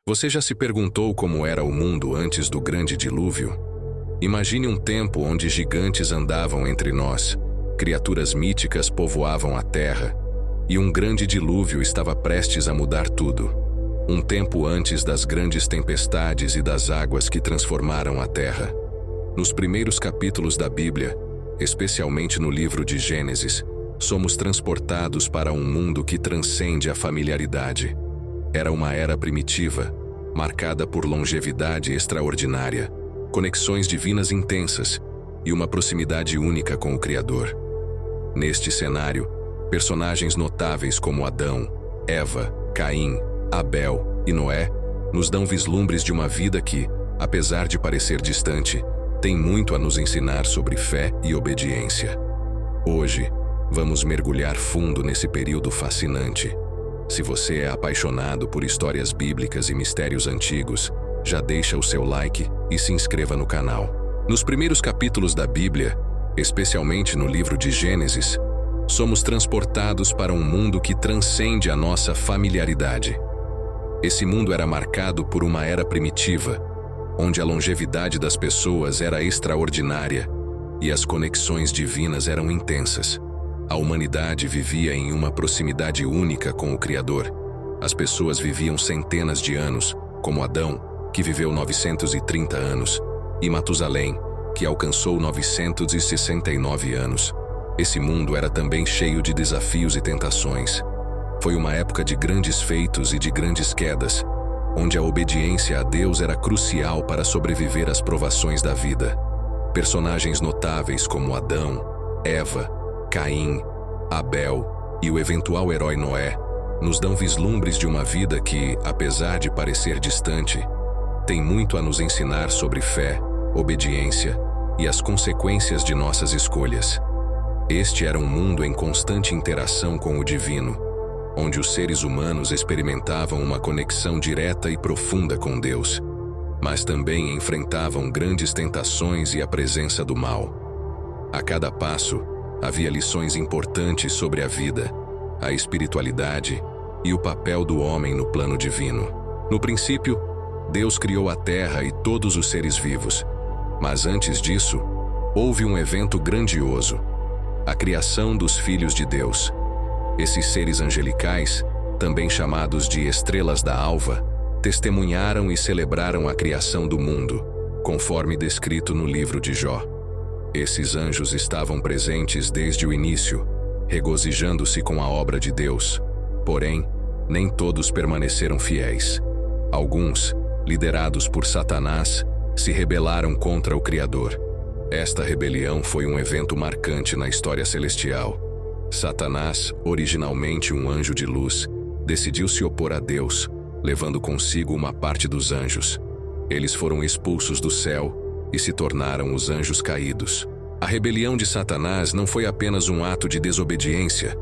Você já se perguntou como era o mundo antes do grande dilúvio? Imagine um tempo onde gigantes andavam entre nós, criaturas míticas povoavam a terra, e um grande dilúvio estava prestes a mudar tudo. Um tempo antes das grandes tempestades e das águas que transformaram a terra. Nos primeiros capítulos da Bíblia, especialmente no livro de Gênesis, somos transportados para um mundo que transcende a familiaridade. Era uma era primitiva, marcada por longevidade extraordinária, conexões divinas intensas e uma proximidade única com o Criador. Neste cenário, personagens notáveis como Adão, Eva, Caim, Abel e Noé nos dão vislumbres de uma vida que, apesar de parecer distante, tem muito a nos ensinar sobre fé e obediência. Hoje, vamos mergulhar fundo nesse período fascinante. Se você é apaixonado por histórias bíblicas e mistérios antigos, já deixa o seu like e se inscreva no canal. Nos primeiros capítulos da Bíblia, especialmente no livro de Gênesis, somos transportados para um mundo que transcende a nossa familiaridade. Esse mundo era marcado por uma era primitiva, onde a longevidade das pessoas era extraordinária e as conexões divinas eram intensas. A humanidade vivia em uma proximidade única com o Criador. As pessoas viviam centenas de anos, como Adão, que viveu 930 anos, e Matusalém, que alcançou 969 anos. Esse mundo era também cheio de desafios e tentações. Foi uma época de grandes feitos e de grandes quedas, onde a obediência a Deus era crucial para sobreviver às provações da vida. Personagens notáveis como Adão, Eva, Caim, Abel e o eventual herói Noé nos dão vislumbres de uma vida que, apesar de parecer distante, tem muito a nos ensinar sobre fé, obediência e as consequências de nossas escolhas. Este era um mundo em constante interação com o divino, onde os seres humanos experimentavam uma conexão direta e profunda com Deus, mas também enfrentavam grandes tentações e a presença do mal. A cada passo, havia lições importantes sobre a vida, a espiritualidade e o papel do homem no plano divino. No princípio, Deus criou a terra e todos os seres vivos, mas antes disso, houve um evento grandioso: a criação dos filhos de Deus. Esses seres angelicais, também chamados de estrelas da alva, testemunharam e celebraram a criação do mundo, conforme descrito no livro de Jó. Esses anjos estavam presentes desde o início, regozijando-se com a obra de Deus. Porém, nem todos permaneceram fiéis. Alguns, liderados por Satanás, se rebelaram contra o Criador. Esta rebelião foi um evento marcante na história celestial. Satanás, originalmente um anjo de luz, decidiu se opor a Deus, levando consigo uma parte dos anjos. Eles foram expulsos do céu e se tornaram os anjos caídos. A rebelião de Satanás não foi apenas um ato de desobediência,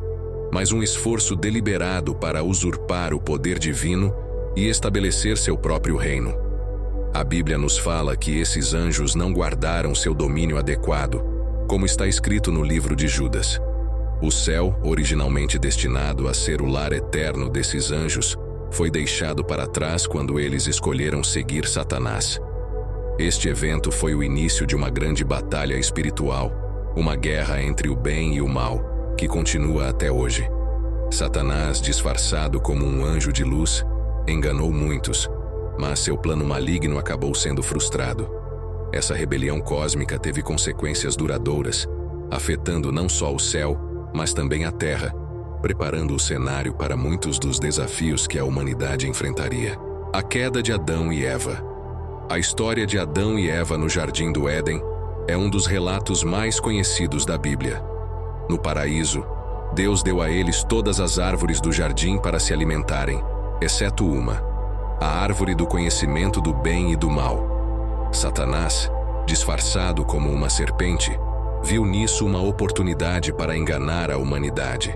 mas um esforço deliberado para usurpar o poder divino e estabelecer seu próprio reino. A Bíblia nos fala que esses anjos não guardaram seu domínio adequado, como está escrito no livro de Judas. O céu, originalmente destinado a ser o lar eterno desses anjos, foi deixado para trás quando eles escolheram seguir Satanás. Este evento foi o início de uma grande batalha espiritual, uma guerra entre o bem e o mal, que continua até hoje. Satanás, disfarçado como um anjo de luz, enganou muitos, mas seu plano maligno acabou sendo frustrado. Essa rebelião cósmica teve consequências duradouras, afetando não só o céu, mas também a terra, preparando o cenário para muitos dos desafios que a humanidade enfrentaria. A queda de Adão e Eva. A história de Adão e Eva no Jardim do Éden é um dos relatos mais conhecidos da Bíblia. No paraíso, Deus deu a eles todas as árvores do jardim para se alimentarem, exceto uma, a árvore do conhecimento do bem e do mal. Satanás, disfarçado como uma serpente, viu nisso uma oportunidade para enganar a humanidade.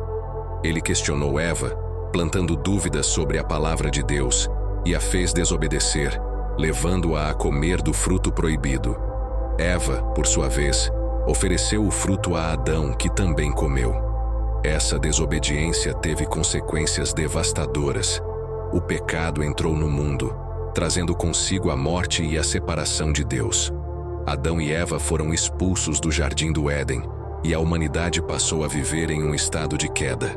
Ele questionou Eva, plantando dúvidas sobre a palavra de Deus, e a fez desobedecer, levando-a a comer do fruto proibido. Eva, por sua vez, ofereceu o fruto a Adão, que também comeu. Essa desobediência teve consequências devastadoras. O pecado entrou no mundo, trazendo consigo a morte e a separação de Deus. Adão e Eva foram expulsos do jardim do Éden, e a humanidade passou a viver em um estado de queda.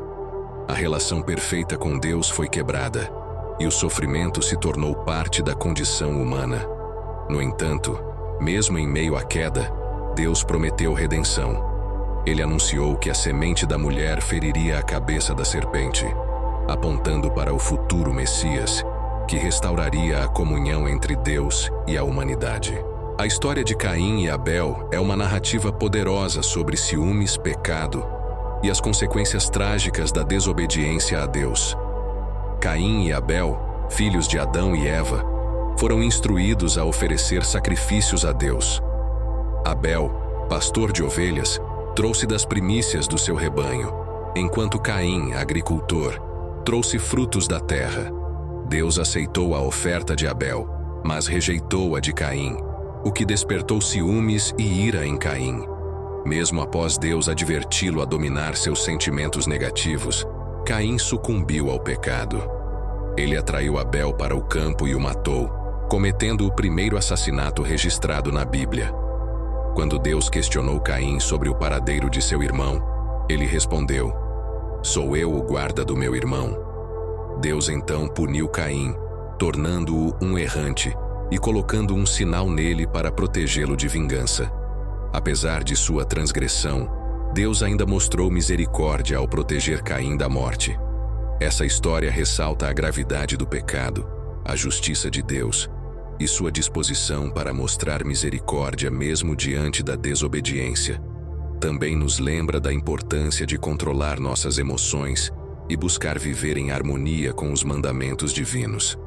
A relação perfeita com Deus foi quebrada, e o sofrimento se tornou parte da condição humana. No entanto, mesmo em meio à queda, Deus prometeu redenção. Ele anunciou que a semente da mulher feriria a cabeça da serpente, apontando para o futuro Messias, que restauraria a comunhão entre Deus e a humanidade. A história de Caim e Abel é uma narrativa poderosa sobre ciúmes, pecado e as consequências trágicas da desobediência a Deus. Caim e Abel, filhos de Adão e Eva, foram instruídos a oferecer sacrifícios a Deus. Abel, pastor de ovelhas, trouxe das primícias do seu rebanho, enquanto Caim, agricultor, trouxe frutos da terra. Deus aceitou a oferta de Abel, mas rejeitou a de Caim, o que despertou ciúmes e ira em Caim. Mesmo após Deus adverti-lo a dominar seus sentimentos negativos, Caim sucumbiu ao pecado. Ele atraiu Abel para o campo e o matou, cometendo o primeiro assassinato registrado na Bíblia. Quando Deus questionou Caim sobre o paradeiro de seu irmão, ele respondeu: "Sou eu o guarda do meu irmão." Deus então puniu Caim, tornando-o um errante e colocando um sinal nele para protegê-lo de vingança. Apesar de sua transgressão, Deus ainda mostrou misericórdia ao proteger Caim da morte. Essa história ressalta a gravidade do pecado, a justiça de Deus e sua disposição para mostrar misericórdia mesmo diante da desobediência. Também nos lembra da importância de controlar nossas emoções e buscar viver em harmonia com os mandamentos divinos.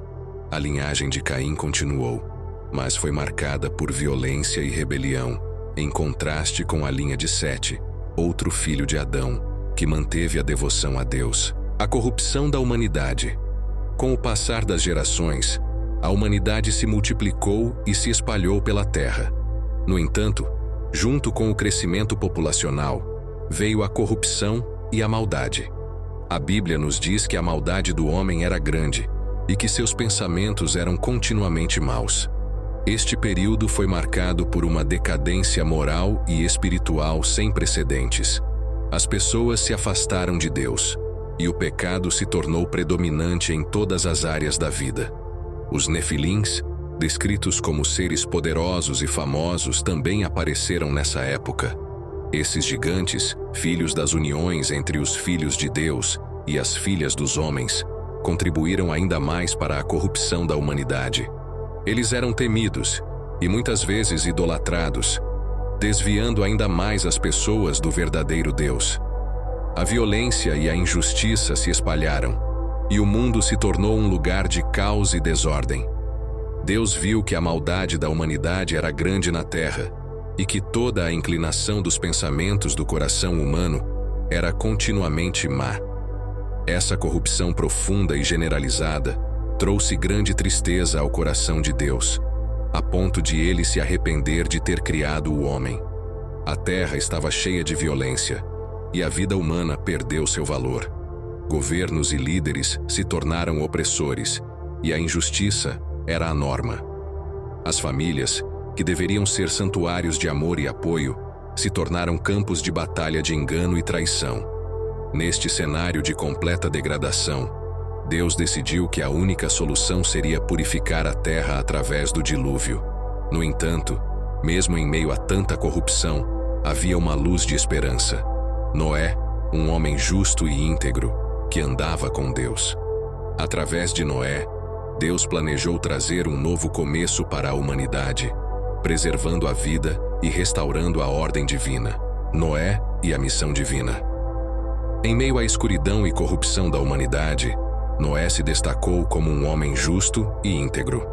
A linhagem de Caim continuou, mas foi marcada por violência e rebelião, em contraste com a linha de Sete, outro filho de Adão, que manteve a devoção a Deus. A corrupção da humanidade. Com o passar das gerações, a humanidade se multiplicou e se espalhou pela terra. No entanto, junto com o crescimento populacional, veio a corrupção e a maldade. A Bíblia nos diz que a maldade do homem era grande e que seus pensamentos eram continuamente maus. Este período foi marcado por uma decadência moral e espiritual sem precedentes. As pessoas se afastaram de Deus, e o pecado se tornou predominante em todas as áreas da vida. Os Nefilins, descritos como seres poderosos e famosos, também apareceram nessa época. Esses gigantes, filhos das uniões entre os filhos de Deus e as filhas dos homens, contribuíram ainda mais para a corrupção da humanidade. Eles eram temidos e muitas vezes idolatrados, desviando ainda mais as pessoas do verdadeiro Deus. A violência e a injustiça se espalharam, e o mundo se tornou um lugar de caos e desordem. Deus viu que a maldade da humanidade era grande na terra e que toda a inclinação dos pensamentos do coração humano era continuamente má. Essa corrupção profunda e generalizada trouxe grande tristeza ao coração de Deus, a ponto de ele se arrepender de ter criado o homem. A terra estava cheia de violência, e a vida humana perdeu seu valor. Governos e líderes se tornaram opressores, e a injustiça era a norma. As famílias, que deveriam ser santuários de amor e apoio, se tornaram campos de batalha de engano e traição. Neste cenário de completa degradação, Deus decidiu que a única solução seria purificar a terra através do dilúvio. No entanto, mesmo em meio a tanta corrupção, havia uma luz de esperança. Noé, um homem justo e íntegro, que andava com Deus. Através de Noé, Deus planejou trazer um novo começo para a humanidade, preservando a vida e restaurando a ordem divina. Noé e a missão divina. Em meio à escuridão e corrupção da humanidade, Noé se destacou como um homem justo e íntegro.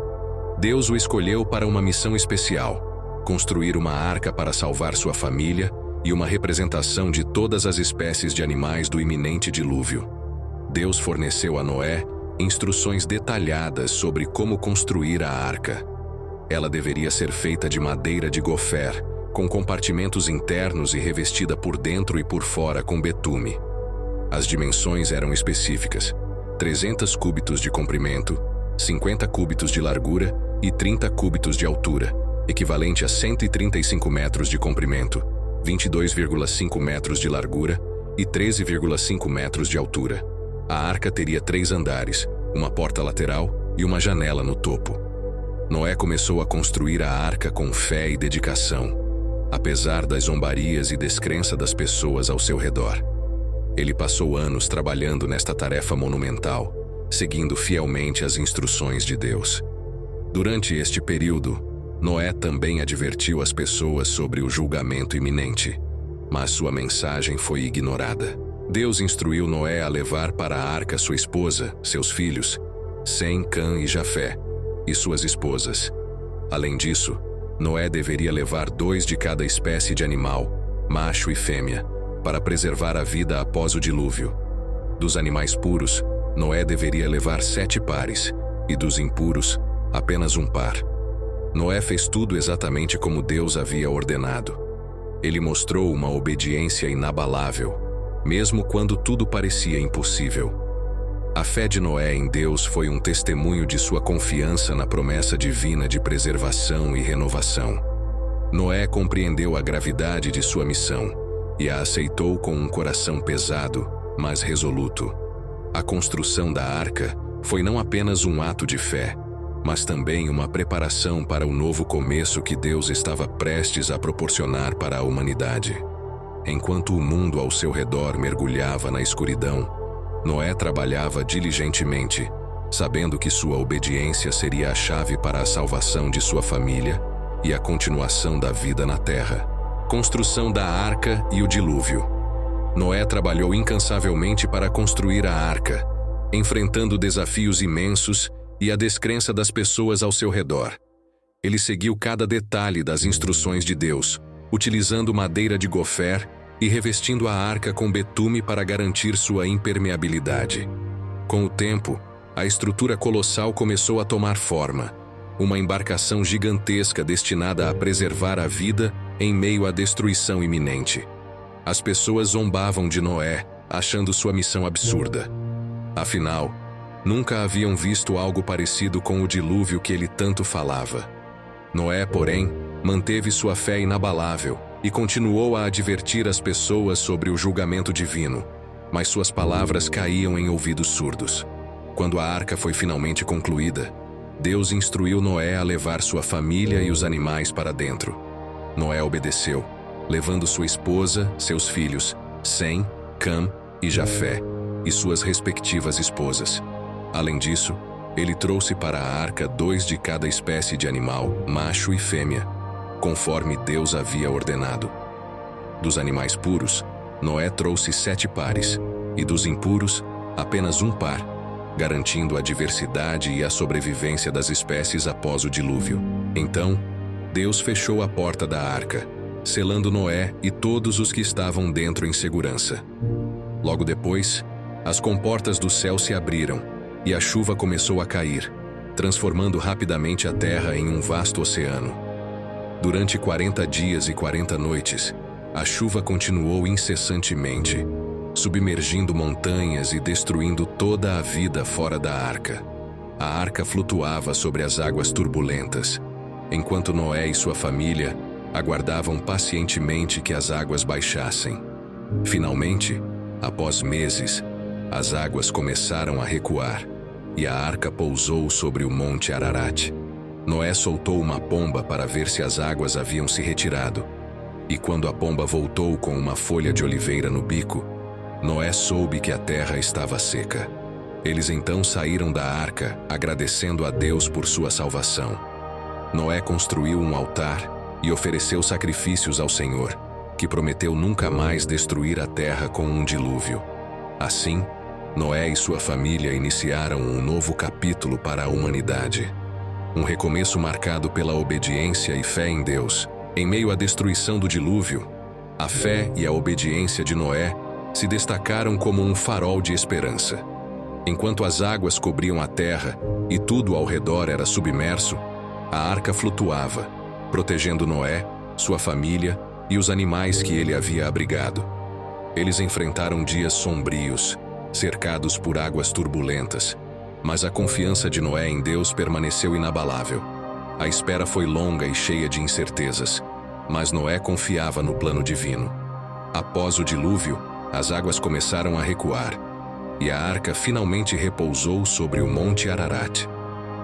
Deus o escolheu para uma missão especial: construir uma arca para salvar sua família e uma representação de todas as espécies de animais do iminente dilúvio. Deus forneceu a Noé instruções detalhadas sobre como construir a arca. Ela deveria ser feita de madeira de gofer, com compartimentos internos e revestida por dentro e por fora com betume. As dimensões eram específicas: 300 cúbitos de comprimento, 50 cúbitos de largura e 30 cúbitos de altura, equivalente a 135 metros de comprimento, 22,5 metros de largura e 13,5 metros de altura. A arca teria 3 andares, uma porta lateral e uma janela no topo. Noé começou a construir a arca com fé e dedicação, apesar das zombarias e descrença das pessoas ao seu redor. Ele passou anos trabalhando nesta tarefa monumental, seguindo fielmente as instruções de Deus. Durante este período, Noé também advertiu as pessoas sobre o julgamento iminente, mas sua mensagem foi ignorada. Deus instruiu Noé a levar para a arca sua esposa, seus filhos, Sem, Cã e Jafé, e suas esposas. Além disso, Noé deveria levar 2 de cada espécie de animal, macho e fêmea, para preservar a vida após o dilúvio. Dos animais puros, Noé deveria levar 7 pares, e dos impuros, apenas um par. Noé fez tudo exatamente como Deus havia ordenado. Ele mostrou uma obediência inabalável, mesmo quando tudo parecia impossível. A fé de Noé em Deus foi um testemunho de sua confiança na promessa divina de preservação e renovação. Noé compreendeu a gravidade de sua missão e a aceitou com um coração pesado, mas resoluto. A construção da arca foi não apenas um ato de fé, mas também uma preparação para o novo começo que Deus estava prestes a proporcionar para a humanidade. Enquanto o mundo ao seu redor mergulhava na escuridão, Noé trabalhava diligentemente, sabendo que sua obediência seria a chave para a salvação de sua família e a continuação da vida na terra. Construção da arca e o dilúvio. Noé trabalhou incansavelmente para construir a arca, enfrentando desafios imensos e a descrença das pessoas ao seu redor. Ele seguiu cada detalhe das instruções de Deus, utilizando madeira de gofer e revestindo a arca com betume para garantir sua impermeabilidade. Com o tempo, a estrutura colossal começou a tomar forma, uma embarcação gigantesca destinada a preservar a vida em meio à destruição iminente. As pessoas zombavam de Noé, achando sua missão absurda. Afinal, nunca haviam visto algo parecido com o dilúvio que ele tanto falava. Noé, porém, manteve sua fé inabalável e continuou a advertir as pessoas sobre o julgamento divino, mas suas palavras caíam em ouvidos surdos. Quando a arca foi finalmente concluída, Deus instruiu Noé a levar sua família e os animais para dentro. Noé obedeceu, levando sua esposa, seus filhos, Sem, Cã e Jafé, e suas respectivas esposas. Além disso, ele trouxe para a arca 2 de cada espécie de animal, macho e fêmea, conforme Deus havia ordenado. Dos animais puros, Noé trouxe 7 pares, e dos impuros, apenas um par, garantindo a diversidade e a sobrevivência das espécies após o dilúvio. Então, Deus fechou a porta da arca, selando Noé e todos os que estavam dentro em segurança. Logo depois, as comportas do céu se abriram, e a chuva começou a cair, transformando rapidamente a terra em um vasto oceano. Durante 40 dias e 40 noites, a chuva continuou incessantemente, submergindo montanhas e destruindo toda a vida fora da arca. A arca flutuava sobre as águas turbulentas, enquanto Noé e sua família aguardavam pacientemente que as águas baixassem. Finalmente, após meses, as águas começaram a recuar, e a arca pousou sobre o monte Ararat. Noé soltou uma pomba para ver se as águas haviam se retirado, e quando a pomba voltou com uma folha de oliveira no bico, Noé soube que a terra estava seca. Eles então saíram da arca, agradecendo a Deus por sua salvação. Noé construiu um altar e ofereceu sacrifícios ao Senhor, que prometeu nunca mais destruir a terra com um dilúvio. Assim, Noé e sua família iniciaram um novo capítulo para a humanidade. Um recomeço marcado pela obediência e fé em Deus. Em meio à destruição do dilúvio, a fé e a obediência de Noé se destacaram como um farol de esperança. Enquanto as águas cobriam a terra e tudo ao redor era submerso, a arca flutuava, protegendo Noé, sua família e os animais que ele havia abrigado. Eles enfrentaram dias sombrios, cercados por águas turbulentas, Mas a confiança de Noé em Deus permaneceu inabalável. A espera foi longa e cheia de incertezas, mas Noé confiava no plano divino. Após o dilúvio, as águas começaram a recuar, e a arca finalmente repousou sobre o Monte Ararat.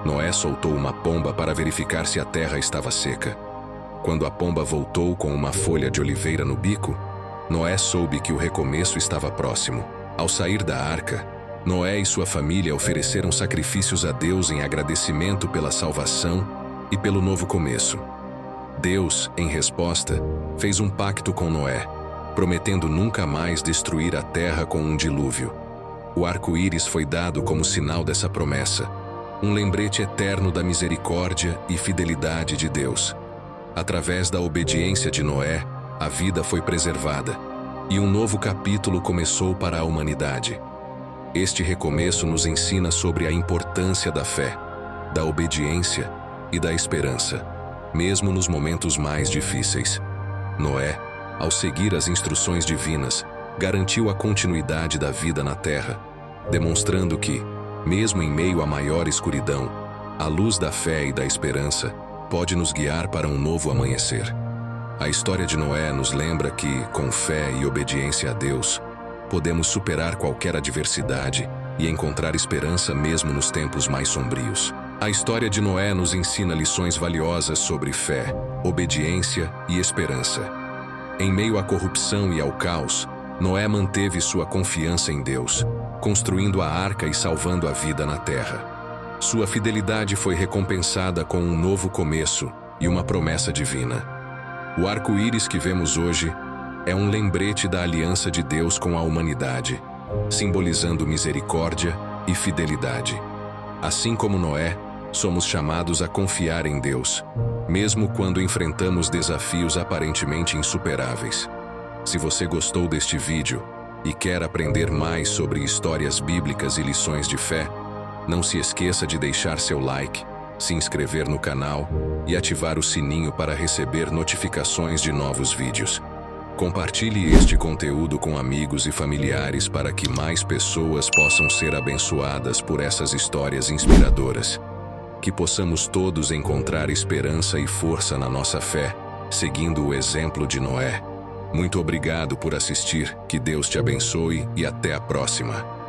Noé soltou uma pomba para verificar se a terra estava seca. Quando a pomba voltou com uma folha de oliveira no bico, Noé soube que o recomeço estava próximo. Ao sair da arca, Noé e sua família ofereceram sacrifícios a Deus em agradecimento pela salvação e pelo novo começo. Deus, em resposta, fez um pacto com Noé, prometendo nunca mais destruir a terra com um dilúvio. O arco-íris foi dado como sinal dessa promessa, um lembrete eterno da misericórdia e fidelidade de Deus. Através da obediência de Noé, a vida foi preservada, e um novo capítulo começou para a humanidade. Este recomeço nos ensina sobre a importância da fé, da obediência e da esperança, mesmo nos momentos mais difíceis. Noé, ao seguir as instruções divinas, garantiu a continuidade da vida na terra, demonstrando que, mesmo em meio à maior escuridão, a luz da fé e da esperança pode nos guiar para um novo amanhecer. A história de Noé nos lembra que, com fé e obediência a Deus, podemos superar qualquer adversidade e encontrar esperança mesmo nos tempos mais sombrios. A história de Noé nos ensina lições valiosas sobre fé, obediência e esperança. Em meio à corrupção e ao caos, Noé manteve sua confiança em Deus, construindo a arca e salvando a vida na terra. Sua fidelidade foi recompensada com um novo começo e uma promessa divina. O arco-íris que vemos hoje é um lembrete da aliança de Deus com a humanidade, simbolizando misericórdia e fidelidade. Assim como Noé, somos chamados a confiar em Deus, mesmo quando enfrentamos desafios aparentemente insuperáveis. Se você gostou deste vídeo e quer aprender mais sobre histórias bíblicas e lições de fé, não se esqueça de deixar seu like, se inscrever no canal e ativar o sininho para receber notificações de novos vídeos. Compartilhe este conteúdo com amigos e familiares para que mais pessoas possam ser abençoadas por essas histórias inspiradoras. Que possamos todos encontrar esperança e força na nossa fé, seguindo o exemplo de Noé. Muito obrigado por assistir, que Deus te abençoe e até a próxima.